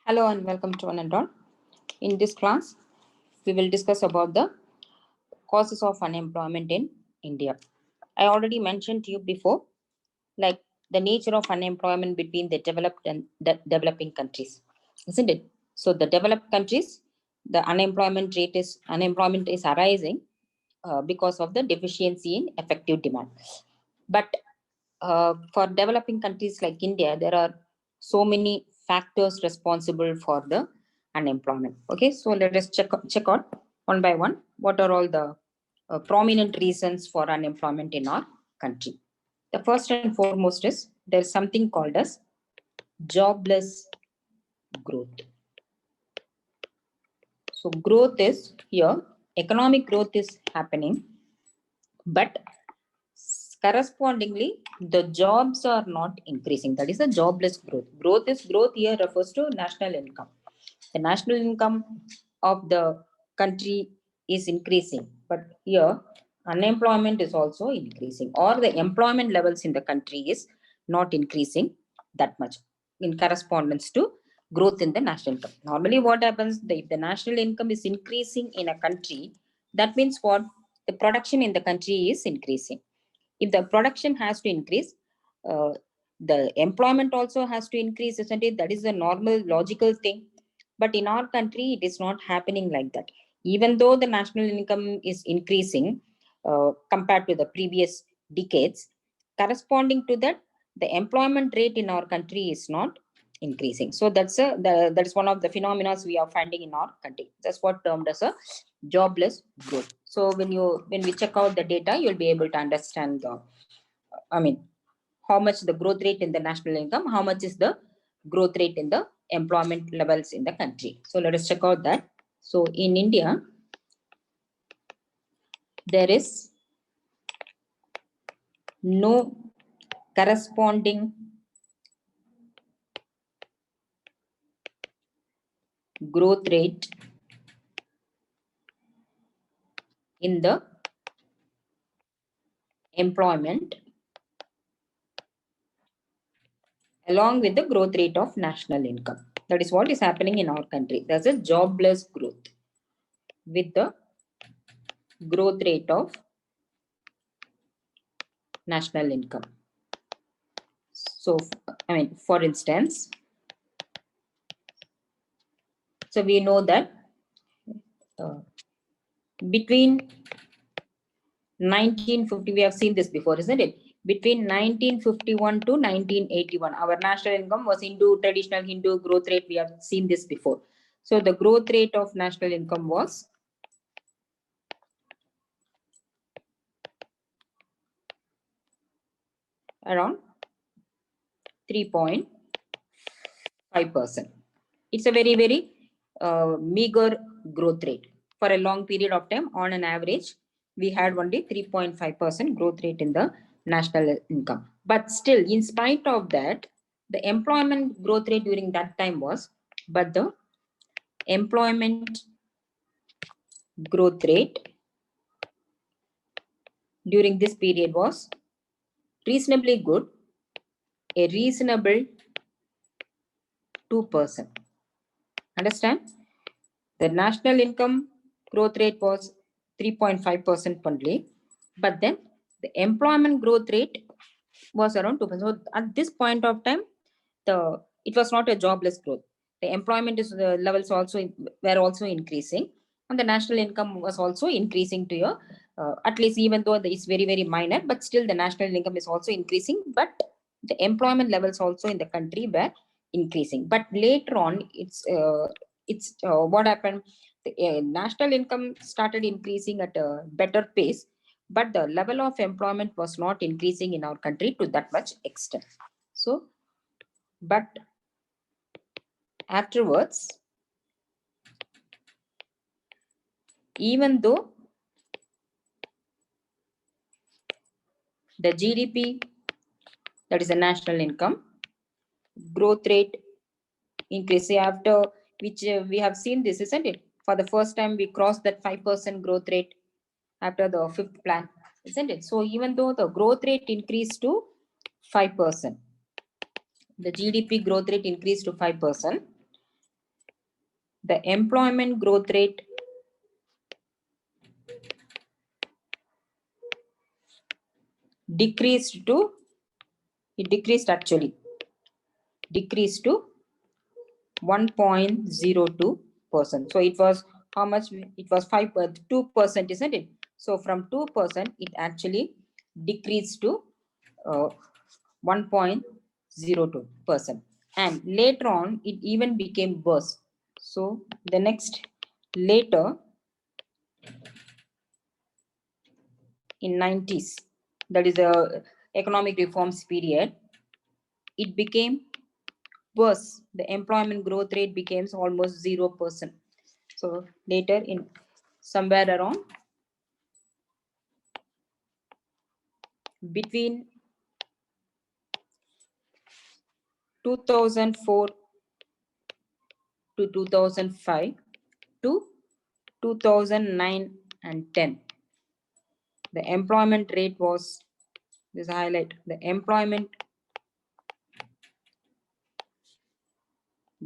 Hello and welcome to one and all. In this class, we will discuss about the causes of unemployment in India. I already mentioned to you before, like the nature of unemployment between the developed and the developing countries, isn't it? So the developed countries, the unemployment is arising because of the deficiency in effective demand. But for developing countries like India, there are so many factors responsible for the unemployment. Okay, so let us check out one by one what are all the prominent reasons for unemployment in our country. The first and foremost is there is something called as jobless growth. So growth is here, economic growth is happening, but correspondingly, the jobs are not increasing. That is a jobless growth. Growth here refers to national income. The national income of the country is increasing, but here unemployment is also increasing, or the employment levels in the country is not increasing that much in correspondence to growth in the national income. Normally, what happens if the national income is increasing in a country, that means what? The production in the country is increasing. If the production has to increase, uh, the employment also has to increase, isn't it? That is a normal logical thing. But in our country, it is not happening like that. Even though the national income is increasing compared to the previous decades, corresponding to that, the employment rate in our country is not increasing. So that is one of the phenomena we are finding in our country. That's what termed as a jobless growth. So when we check out the data, you'll be able to understand how much the growth rate in the national income, how much is the growth rate in the employment levels in the country. So let us check out that. So in India, there is no corresponding growth rate in the employment along with the growth rate of national income. That is what is happening in our country. There's a jobless growth with the growth rate of national income. So, for instance, so we know that between 1950, we have seen this before, isn't it? Between 1951 to 1981, our national income was traditional Hindu growth rate. We have seen this before. So the growth rate of national income was around 3.5%. It's a very, very meager growth rate. For a long period of time, on an average, we had only 3.5% growth rate in the national income. But still, in spite of that, the employment growth rate during that time was, but the employment growth rate during this period was reasonably good, a reasonable 2%. Understand? The national income growth rate was 3.5% only, but then the employment growth rate was around 2%. So at this point of time, it was not a jobless growth. The employment levels were also increasing, and the national income was also increasing to your at least, even though it's very, very minor, but still the national income is also increasing, but the employment levels also in the country were increasing. But later on, it's what happened, the national income started increasing at a better pace, but the level of employment was not increasing in our country to that much extent. So, but afterwards, even though the GDP, that is the national income growth rate increase, after which we have seen this, isn't it? For the first time, we crossed that 5% growth rate after the fifth plan, isn't it? So even though the growth rate increased to 5%, the GDP growth rate increased to 5%, the employment growth rate decreased to, it decreased actually, decreased to 1.02%. So it was how much? It was 2%, isn't it? So from 2%, it actually decreased to 1.02%. And later on, it even became worse. So the next, later in 90s, that is a economic reforms period, it became worse. The employment growth rate becomes almost 0%. So later in somewhere around between 2004 to 2005 to 2009 and 10, the employment rate was, this highlight, the employment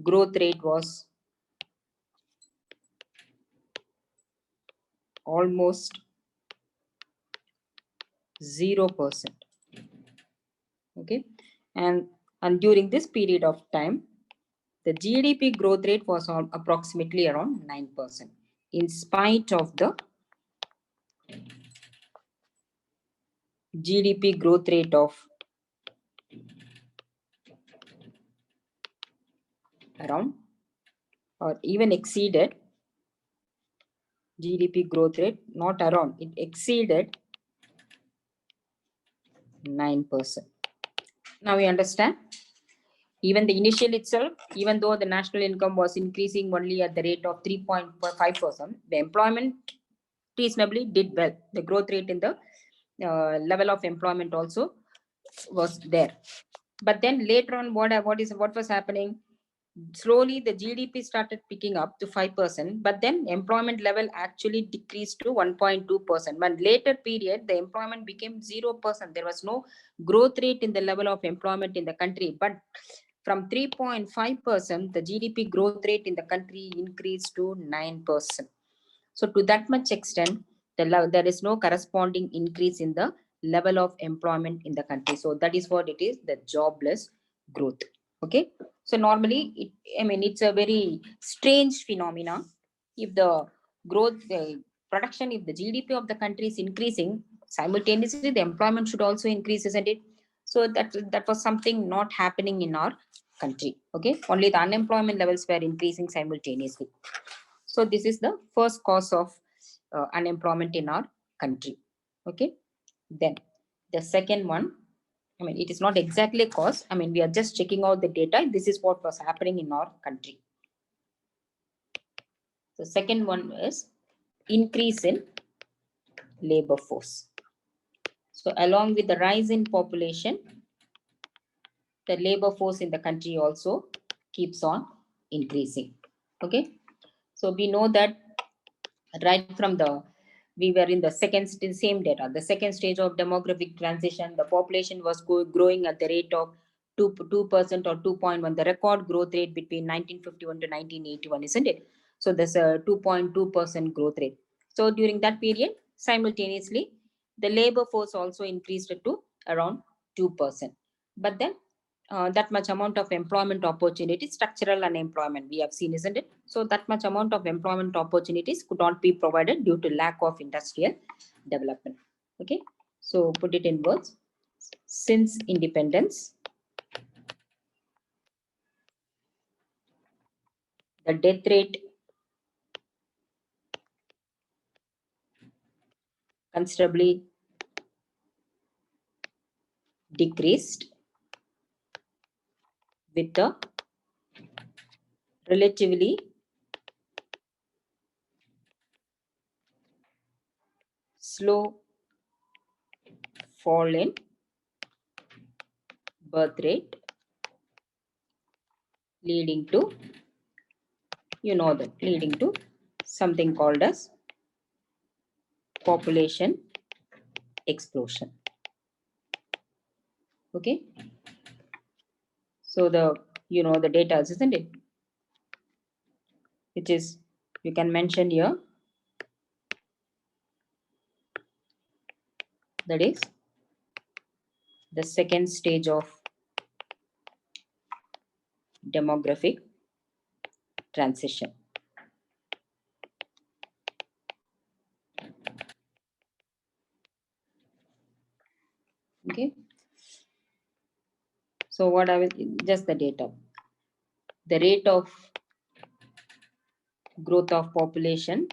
growth rate was almost 0%. Okay, and during this period of time, the GDP growth rate was approximately around 9%, in spite of the GDP growth rate of around, or even exceeded, GDP growth rate, not around, it exceeded 9%. Now we understand. Even the initial itself, even though the national income was increasing only at the rate of 3.5%, the employment reasonably did well. The growth rate in the level of employment also was there. But then later on, what was happening? Slowly the GDP started picking up to 5%, but then employment level actually decreased to 1.2%. But later period, the employment became 0%. There was no growth rate in the level of employment in the country. But from 3.5%, the GDP growth rate in the country increased to 9%. So to that much extent, there is no corresponding increase in the level of employment in the country. So that is what it is, the jobless growth. Okay. So normally, it's a very strange phenomena. If the growth, the production, if the GDP of the country is increasing, simultaneously the employment should also increase, isn't it? So that was something not happening in our country. Okay. Only the unemployment levels were increasing simultaneously. So this is the first cause of unemployment in our country. Okay. Then the second one, it is not exactly a cause. We are just checking out the data. This is what was happening in our country. The second one is increase in labor force. So along with the rise in population, the labor force in the country also keeps on increasing. Okay. So we know that right from we were in the same data, the second stage of demographic transition, the population was growing at the rate of 2% or 2.1, the record growth rate between 1951 to 1981, isn't it? So there's a 2.2% growth rate. So during that period, simultaneously, the labor force also increased to around 2%. But then that much amount of employment opportunities, structural unemployment we have seen, isn't it? So that much amount of employment opportunities could not be provided due to lack of industrial development. Okay, so put it in words. Since independence, the death rate considerably decreased with a relatively slow fall in birth rate, leading to, leading to something called as population explosion. Okay. So the data, isn't it? which is, you can mention here, that is the second stage of demographic transition. Okay. So what I will, just the data. The rate of growth of population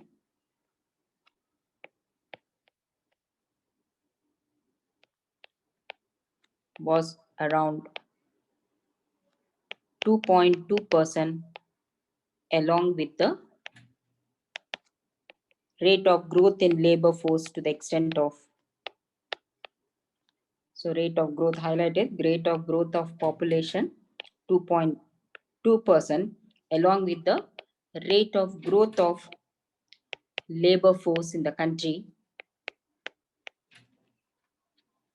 was around 2.2% along with the rate of growth in labor force to the extent of, so rate of growth highlighted, rate of growth of population 2.2% along with the rate of growth of labor force in the country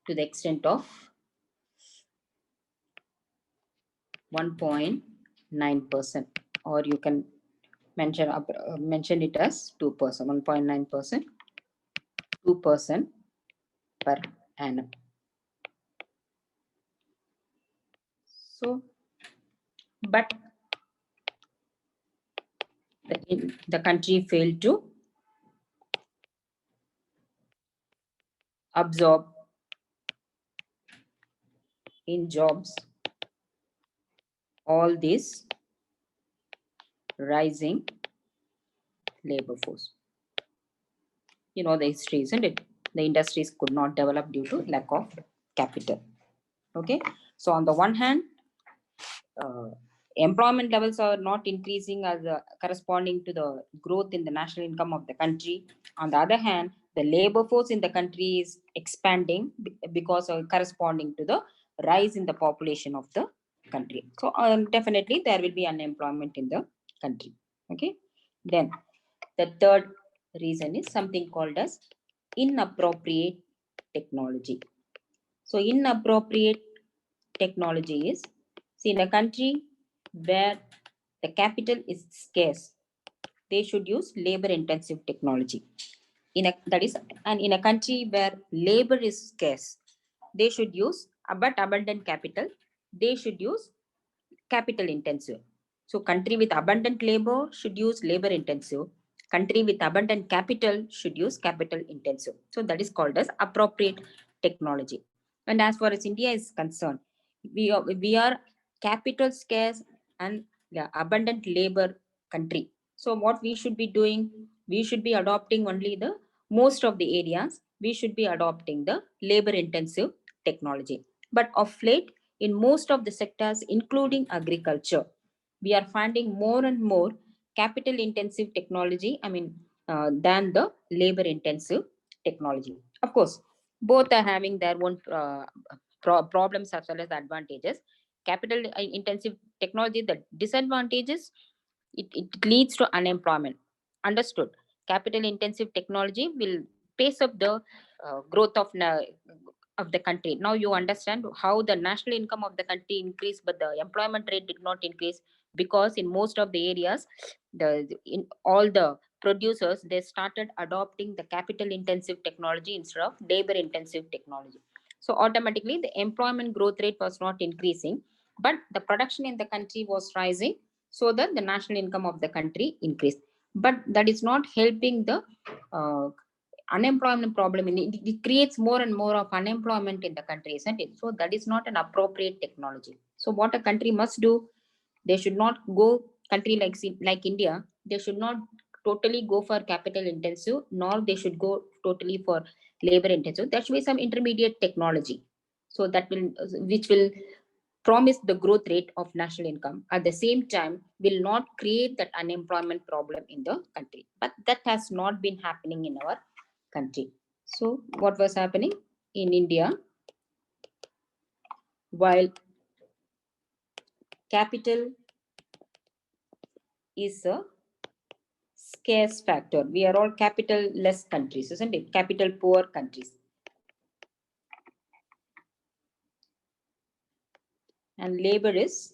to the extent of 1.9%, or you can mention it as 2%, 1.9%, 2% per annum. So, but the country failed to absorb in jobs all this rising labor force. You know the history, isn't it? The industries could not develop due to lack of capital. Okay. So on the one hand, uh, employment levels are not increasing as corresponding to the growth in the national income of the country. On the other hand, the labor force in the country is expanding because of corresponding to the rise in the population of the country. So definitely there will be unemployment in the country. Okay. Then the third reason is something called as inappropriate technology. So inappropriate technology is, see, in a country where the capital is scarce, they should use labor intensive technology. That is, and in a country where labor is scarce, they should use but abundant capital, they should use capital intensive. So country with abundant labor should use labor intensive. Country with abundant capital should use capital intensive. So that is called as appropriate technology. And as far as India is concerned, we are capital scarce and abundant labor country. So what we should be doing, we should be adopting only the most of the areas, we should be adopting the labor intensive technology. But of late, in most of the sectors, including agriculture, we are finding more and more capital intensive technology, than the labor intensive technology. Of course, both are having their own problems as well as advantages. Capital intensive technology, the disadvantages, it leads to unemployment. Understood. Capital intensive technology will pace up the growth of the country. Now you understand how the national income of the country increased, but the employment rate did not increase, because in most of the areas, in all the producers, they started adopting the capital intensive technology instead of labor intensive technology. So automatically the employment growth rate was not increasing, but the production in the country was rising, so that the national income of the country increased. But that is not helping the uh, unemployment problem. It creates more and more of unemployment in the country, isn't it? So that is not an appropriate technology. So what a country must do, they should not go, country like India, they should not totally go for capital intensive, nor they should go totally for labor intensive. There should be some intermediate technology, so that will, which will promise the growth rate of national income, at the same time will not create that unemployment problem in the country. But that has not been happening in our country. So what was happening in India, while capital is a scarce factor, we are all capital less countries, isn't it? Capital poor countries. And labor is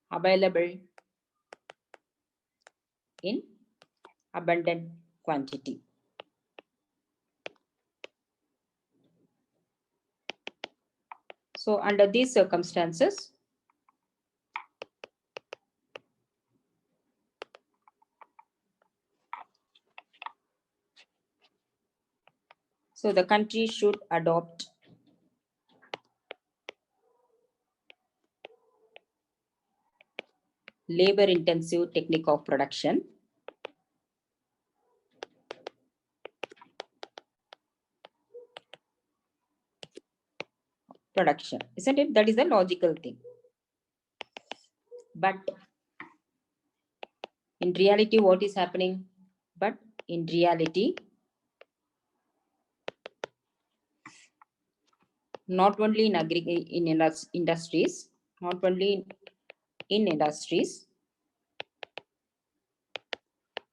available in abundant quantity. So under these circumstances, so the country should adopt labor intensive technique of production, isn't it? That is a logical thing. But in reality, what is happening? But in reality, not only in industries, not only in industries,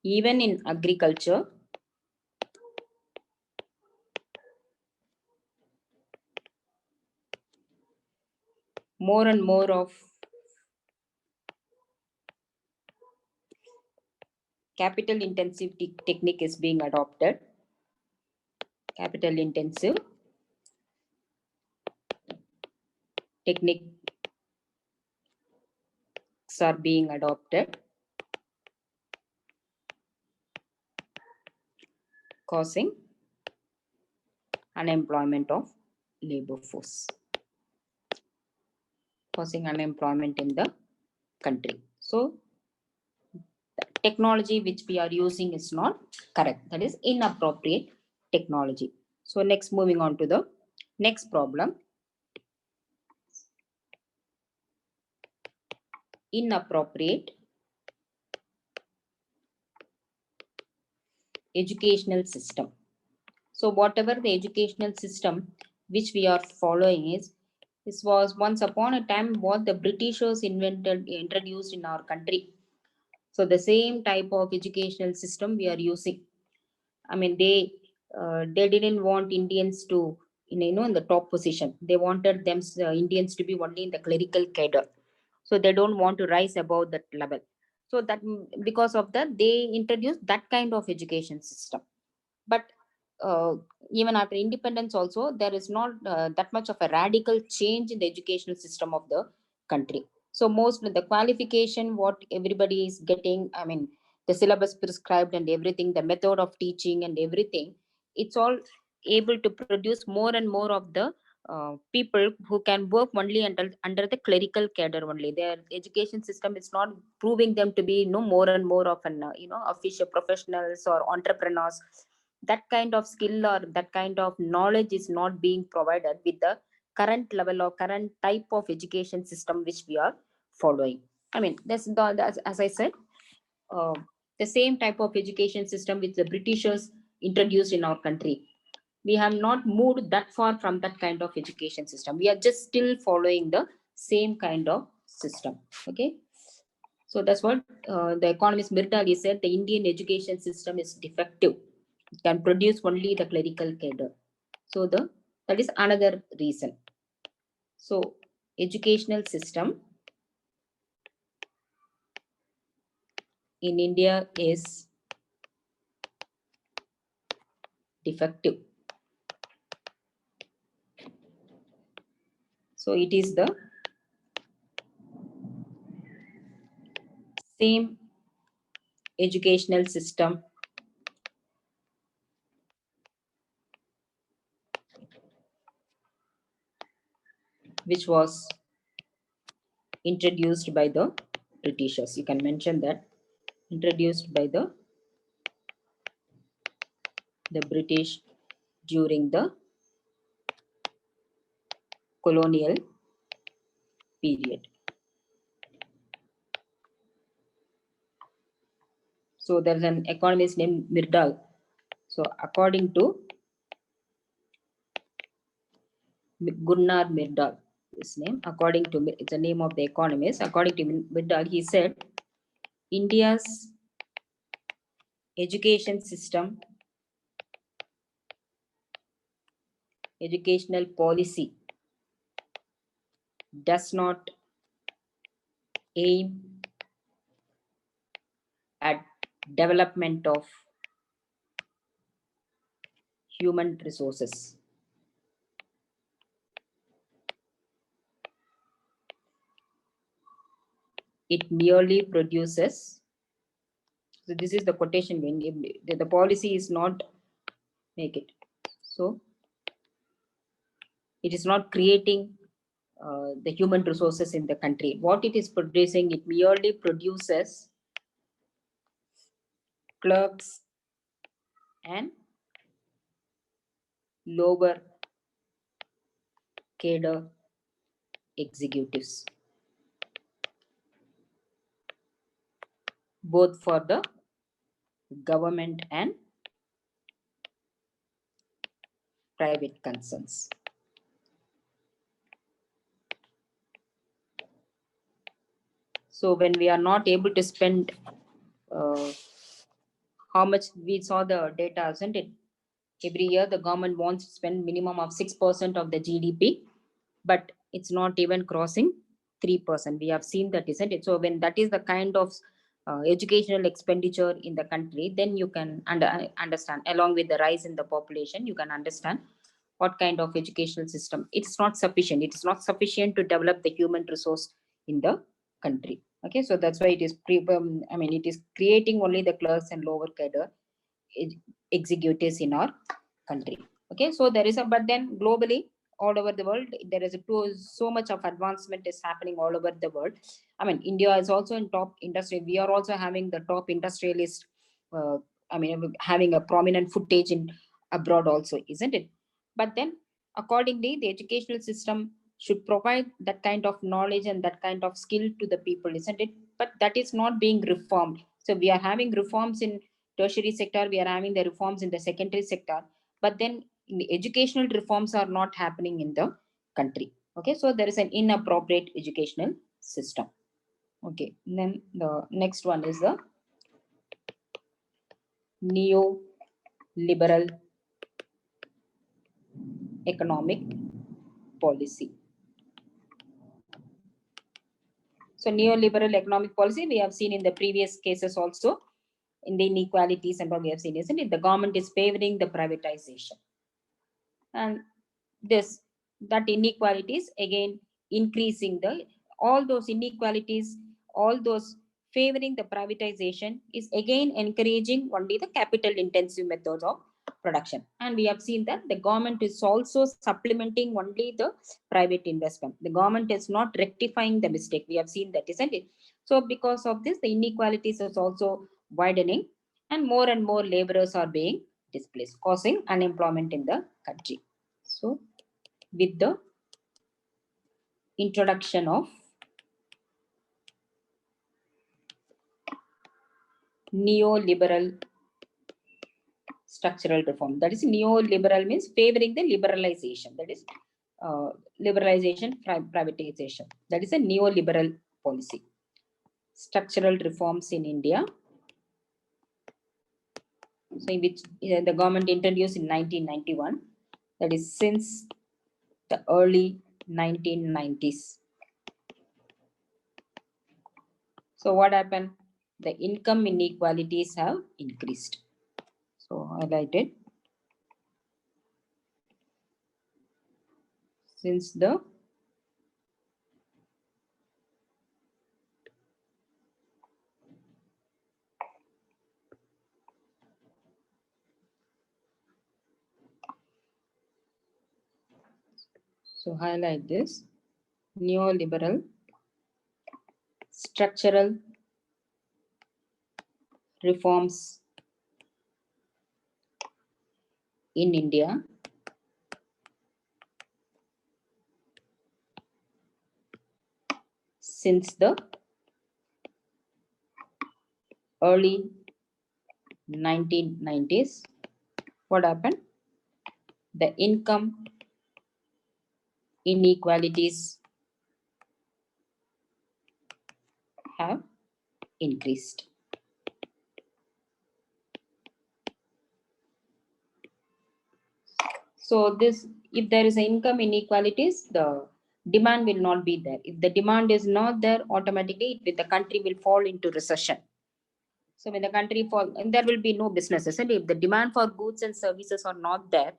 even in agriculture, more and more of capital intensive technique is being adopted. Capital intensive techniques are being adopted, causing unemployment of labor force, causing unemployment in the country. So the technology which we are using is not correct. That is inappropriate technology. So next, moving on to the next problem. Inappropriate educational system. So whatever the educational system which we are following is, this was once upon a time what the Britishers introduced in our country. So the same type of educational system we are using. I mean, they didn't want Indians to, in the top position. They wanted them Indians to be only in the clerical cadre. So they don't want to rise above that level. So that because of that, they introduced that kind of education system. But uh, even after independence also, there is not that much of a radical change in the educational system of the country. So most of the qualification what everybody is getting, I mean, the syllabus prescribed and everything, the method of teaching and everything, it's all able to produce more and more of the people who can work only under the clerical cadre only. Their education system is not proving them to be more and more of an official professionals or entrepreneurs. That kind of skill or that kind of knowledge is not being provided with the current level or current type of education system which we are following. I mean, as I said, uh, the same type of education system which the Britishers introduced in our country. We have not moved that far from that kind of education system. We are just still following the same kind of system. Okay. So that's what the economist Mirdali said, the Indian education system is defective. It can produce only the clerical cadre. So that is another reason. So educational system in India is defective. So it is the same educational system which was introduced by the Britishers. You can mention that introduced by the British during the colonial period. So there's an economist named Mirdal. So according to Gunnar Myrdal, his name, according to it's the name of the economist. According to Myrdal, he said India's education system, educational policy does not aim at development of human resources. It merely produces, so this is the quotation, when the policy is not make it. So it is not creating the human resources in the country. What it is producing, it merely produces clerks and lower cadre executives, both for the government and private concerns. So when we are not able to spend how much, we saw the data, isn't it? Every year the government wants to spend minimum of 6% of the GDP, but it's not even crossing 3%. We have seen that, isn't it? So when that is the kind of educational expenditure in the country, then you can understand, along with the rise in the population, you can understand what kind of educational system. It's not sufficient. It's not sufficient to develop the human resource in the country. Okay, so that's why it is it is creating only the clerks and lower cadre executives in our country. Okay, so there is a, but then globally, all over the world, there is so much of advancement is happening all over the world. I mean, India is also in top industry. We are also having the top industrialist, uh, having a prominent footage in abroad also, isn't it? But then accordingly, the educational system should provide that kind of knowledge and that kind of skill to the people, isn't it? But that is not being reformed. So we are having reforms in tertiary sector, we are having the reforms in the secondary sector, but then the educational reforms are not happening in the country. Okay, so there is an inappropriate educational system. Okay, and then the next one is the neoliberal economic policy. So neoliberal economic policy, we have seen in the previous cases also, in the inequalities and what we have seen, isn't it? The government is favoring the privatization. And this, that inequalities again increasing the, all those inequalities, all those favoring the privatization is again encouraging only the capital intensive methods of production. And we have seen that the government is also supplementing only the private investment. The government is not rectifying the mistake. We have seen that, isn't it? So because of this, the inequalities is also widening, and more laborers are being displaced, causing unemployment in the country. So with the introduction of neoliberal structural reform, that is, neoliberal means favoring the liberalization, that is liberalization, privatization, that is a neoliberal policy. Structural reforms in India, so in which the government introduced in 1991, that is since the early 1990s. So what happened? The income inequalities have increased. So highlighted since the so highlight this neoliberal structural reforms in India since the early 1990s. What happened? The income inequalities have increased. So this, if there is an income inequalities, the demand will not be there. If the demand is not there, automatically the country will fall into recession. So when the country fall, and there will be no businesses, and if the demand for goods and services are not there,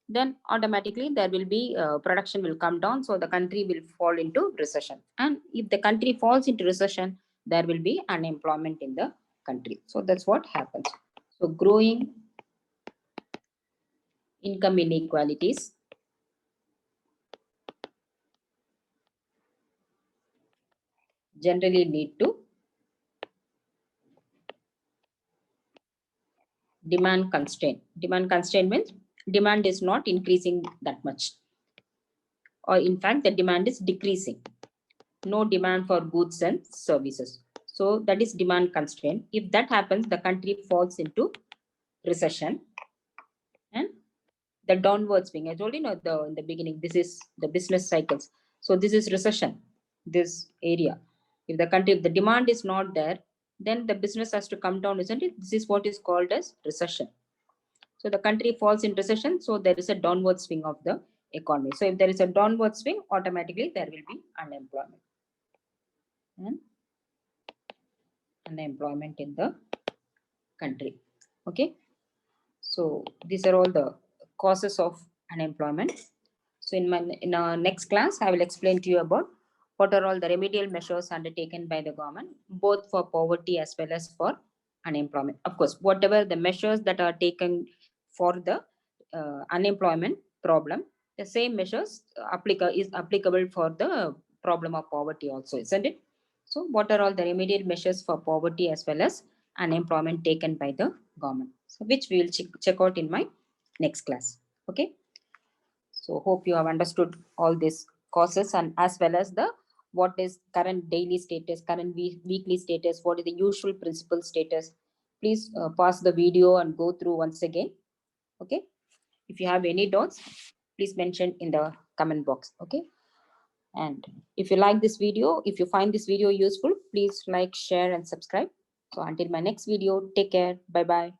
then automatically there will be production will come down. So the country will fall into recession. And if the country falls into recession, there will be unemployment in the country. So that's what happens. So growing income inequalities generally lead to demand constraint. Demand constraint means demand is not increasing that much, or in fact, the demand is decreasing. No demand for goods and services. So that is demand constraint. If that happens, the country falls into recession and the downward swing. I told you, in the beginning, this is the business cycles. So this is recession, this area. If the demand is not there, then the business has to come down, isn't it? This is what is called as recession. So the country falls in recession, so there is a downward swing of the economy. So if there is a downward swing, automatically there will be unemployment. And unemployment in the country. Okay. So these are all the causes of unemployment. So in our next class, I will explain to you about what are all the remedial measures undertaken by the government, both for poverty as well as for unemployment. Of course, whatever the measures that are taken for the unemployment problem, the same measures is applicable for the problem of poverty also, isn't it? So what are all the remedial measures for poverty as well as unemployment taken by the government? So which we will check out in my next class. Okay. So hope you have understood all these causes, and as well as the what is current daily status, current weekly status, what is the usual principal status. Please pause the video and go through once again. Okay. If you have any doubts, please mention in the comment box. Okay. And if you like this video, if you find this video useful, please like, share, and subscribe. So until my next video, take care. Bye bye.